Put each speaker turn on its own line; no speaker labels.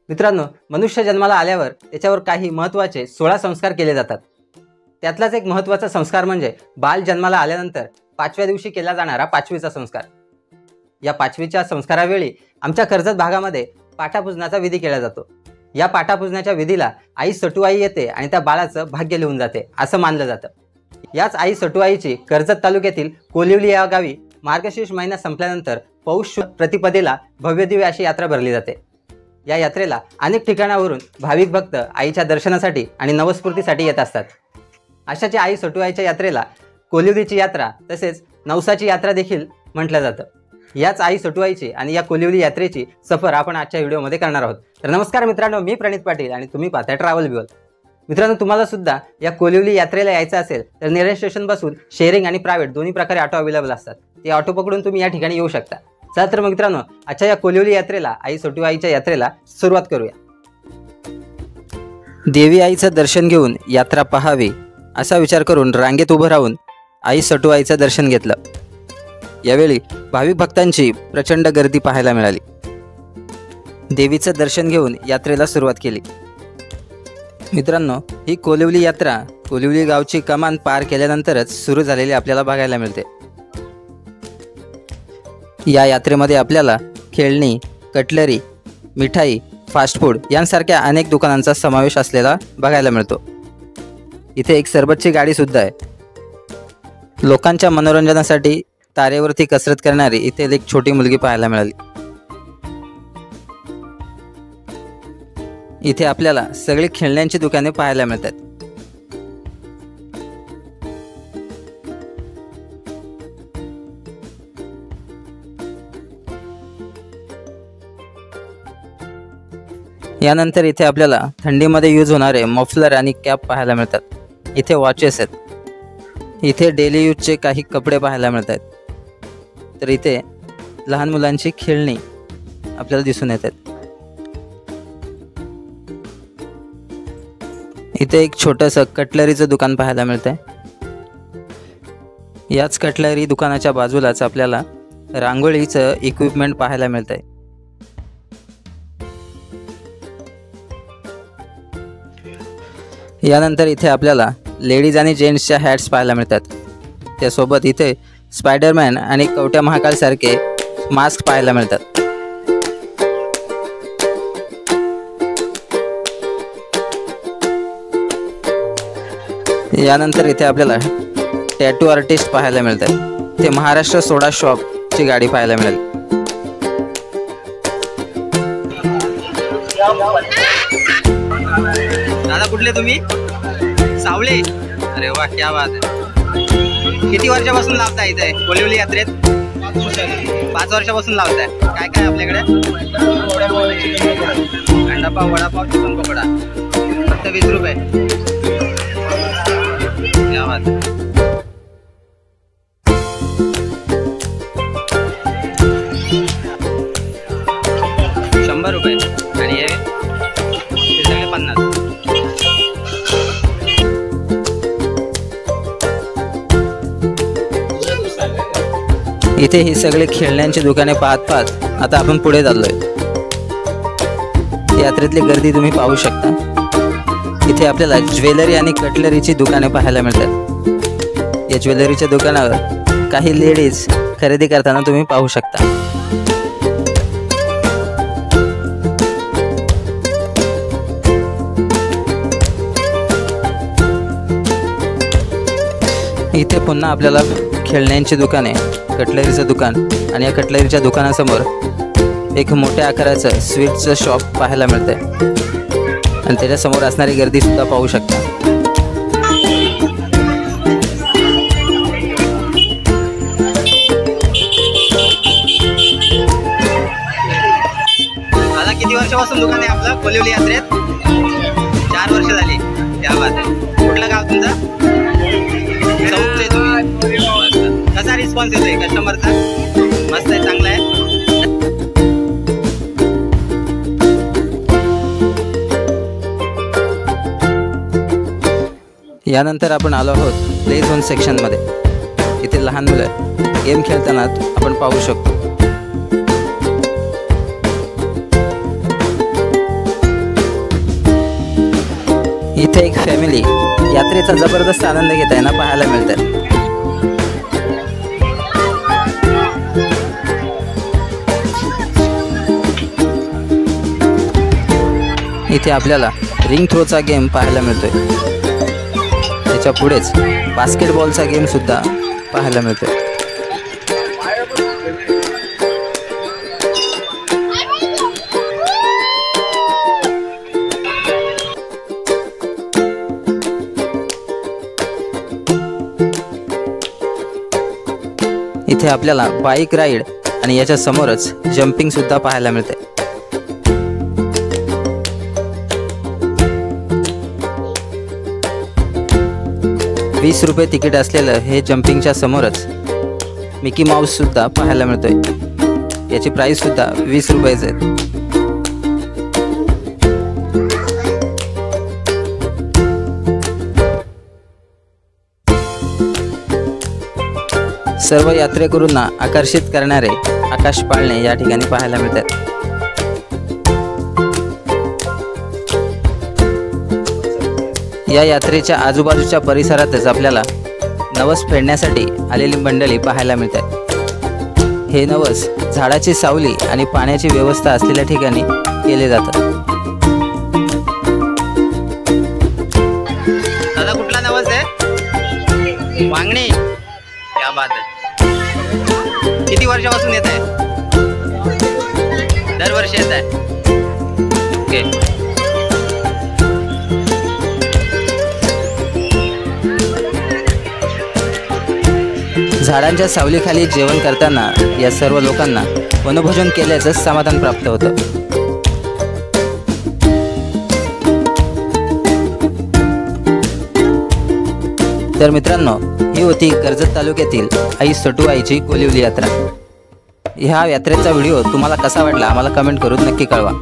मित्रांनो, मनुष्य जन्माला आल्यावर त्याच्यावर काही महत्त्वाचे 16 संस्कार केले जातात। त्यातलाच एक महत्त्वाचा संस्कार म्हणजे बाल जन्माला आल्यानंतर 5व्या दिवशी केला जाणारा 5वीचा संस्कार। या 5वीच्या संस्कारावेळी आमच्या कर्जत भागामध्ये पाटापूजनाचा विधी केला जातो। या पाटापूजनाच्या विधीला आई सटुआई येते आणि त्या बाळाचं भाग्य लिहून जाते असं मानलं जातं। याच आई सटुआईची कर्जत तालुक्यातील कोलिवली या गावी मार्गशीर्ष महिना संपल्यानंतर पौष प्रतिपदेला भव्यदिव्य अशी यात्रा भरली जाते। या यात्रेला अनेक ठिकाणावरून भाविक भक्त आईच्या दर्शनासाठी आणि नवस्फूर्तीसाठी येत असतात। अशाच आई सटुआईच्या यात्रेला कोलिवलीची यात्रा तसेच नवसाची यात्रा देखील म्हटलं जातं। याच आई सटुआईची आणि या कोलिवली यात्रेची सफर आपण आजच्या व्हिडिओमध्ये करणार आहोत। तर नमस्कार मित्रांनो, मी प्रणित पाटील आणि तुम्ही पाहताय ट्रॅव्हल ब्युअल। मित्रांनो, तुम्हाला सुद्धा या कोलिवली यात्रेला यायचं असेल तर नेरळ स्टेशन पासून शेअरिंग आणि प्रायव्हेट दोन्ही प्रकारे ऑटो अवेलेबल असतात। ते ऑटो पकडून तुम्ही या ठिकाणी येऊ शकता। चला तर मग मित्रांनो, आजच्या या कोलिवली यात्रेला आई सटुआईच्या यात्रेला सुरुवात करूया। देवी आईचं दर्शन घेऊन यात्रा पाहावी असा विचार करून रांगेत उभं राहून आई सटुआईचं दर्शन घेतलं। यावेळी भाविक भक्तांची प्रचंड गर्दी पाहायला मिळाली। देवीचं दर्शन घेऊन यात्रेला सुरुवात केली। मित्रांनो, ही कोलिवली यात्रा कोलिवली गावची कमान पार केल्यानंतरच सुरू झालेली आपल्याला बघायला मिळते। या यात्रेमध्ये आपल्याला खेळणी, कटलरी, मिठाई, फास्ट फूड यांसारख्या अनेक दुकानांचा समावेश असलेला बघायला मिळतो। इथे एक सरबतची गाडी सुद्धा आहे। लोकांच्या मनोरंजनासाठी तारेवरती कसरत करणारी इथे एक छोटी मुलगी पाहायला मिळाली। इथे आपल्याला सगळी खेळण्यांची दुकाने पाहायला मिळतात। यानंतर इथे आपल्याला थंडीमध्ये यूज होणारे मफलर आणि कॅप पाहायला मिळतात। इथे वॉचेस आहेत। इथे डेली यूजचे काही कपडे पाहायला मिळतात। तर इथे लहान मुलांची खेळणी आपल्याला दिसून येतात। इथे एक छोटंसं कटलरीचं दुकान पाहायला मिळतंय। याच कटलरी दुकानाच्या बाजूलाच आपल्याला रांगोळीचं इक्विपमेंट पाहायला मिळतंय। यानंतर इथे आपल्याला लेडीज आणि जेंट्सच्या हॅट्स पाहायला मिळतात। त्यासोबत इथे स्पायडरमॅन आणि कवट्या महाकाळ सारखे मास्क पाहायला मिळतात। यानंतर इथे आपल्याला टॅटू आर्टिस्ट पाहायला मिळतात। ते महाराष्ट्र सोडा शॉपची गाडी पाहायला मिळेल। दादा कुठले तुम्ही? सावळे? अरे वा, क्या बात आहे। किती वर्षापासून लावताय इथे कोलिवली यात्रेत? 5 वर्षापासून लावताय। काय काय आपल्याकडे? अंडापाव, वडापाव, चिकन पकोडा फक्त 20 रुपये। क्या बात आहे। 100 रुपये आणि हे सगळे 50। इथे ही सगळे खेळण्यांची दुकाने पाहत पाहत आता आपण पुढे चाललोय। यात्रेतली गर्दी तुम्ही पाहू शकता। इथे आपल्याला ज्वेलरी आणि कटलरीची दुकाने पाहायला मिळतात। या ज्वेलरीच्या दुकानावर काही लेडीज खरेदी करताना तुम्ही पाहू शकता। इथे पुन्हा आपल्याला खेळण्यांची दुकाने, कटलरीचं दुकान आणि या कटलरीच्या दुकानासमोर एक मोठ्या आकाराचं स्वीटचं शॉप पाहायला मिळतंय आणि त्याच्यासमोर असणारी गर्दी सुद्धा पाहू शकता। मला किती वर्षापासून दुकान आहे आपलं कोलिवली यात्रेत? 4 वर्ष झाली। क्या बात आहे। कुठलं गाव तुमचं? कसा रिस्पॉन्स येतोय कस्टमरचा? मस्त आहे, चांगला आहे। यानंतर आपण आलो आहोत प्ले झोन सेक्शनमध्ये। इथे लहान मुलं गेम खेळताना आपण पाहू शकतो। इथे एक फॅमिली यात्रेचा जबरदस्त आनंद घेताना पाहायला मिळतात। इथे आपल्याला रिंग थ्रोचा गेम पाहायला मिळतोय। त्याच्या पुढेच बास्केटबॉलचा गेम सुद्धा पाहायला मिळतोय। इथे आपल्याला बाईक राईड आणि याच्या समोरच जंपिंग सुद्धा पाहायला मिळते। ₹20 तिकीट असलेलं हे जंपिंगच्या समोरच मिकी माऊस सुद्धा पाहायला मिळतोय। याची प्राइस सुद्धा ₹20 आहे। सर्व यात्रेकरूंना आकर्षित करणारे आकाश पाळणे या ठिकाणी पाहायला मिळतात। या यात्रेच्या आजूबाजूच्या परिसरातच आपल्याला नवस फेडण्यासाठी आलेली मंडळी पाहायला मिळतात। हे नवस झाडाची सावली आणि पाण्याची व्यवस्था असलेल्या ठिकाणी केले जातात। दादा कुठला नवस आहे? वांगणी। क्या बात है। किती वर्षापासून येत आहे? दरवर्षी येत आहे। ओके। झाडांच्या सावलीखाली जेवण करताना या सर्व लोकांना वनभोजन केल्याचं समाधान प्राप्त होतं। तर मित्रांनो, ही होती कर्जत तालुक्यातील आई सटुआईची कोलिवली यात्रा। ह्या यात्रेचा व्हिडिओ तुम्हाला कसा वाटला आम्हाला कमेंट करून नक्की कळवा।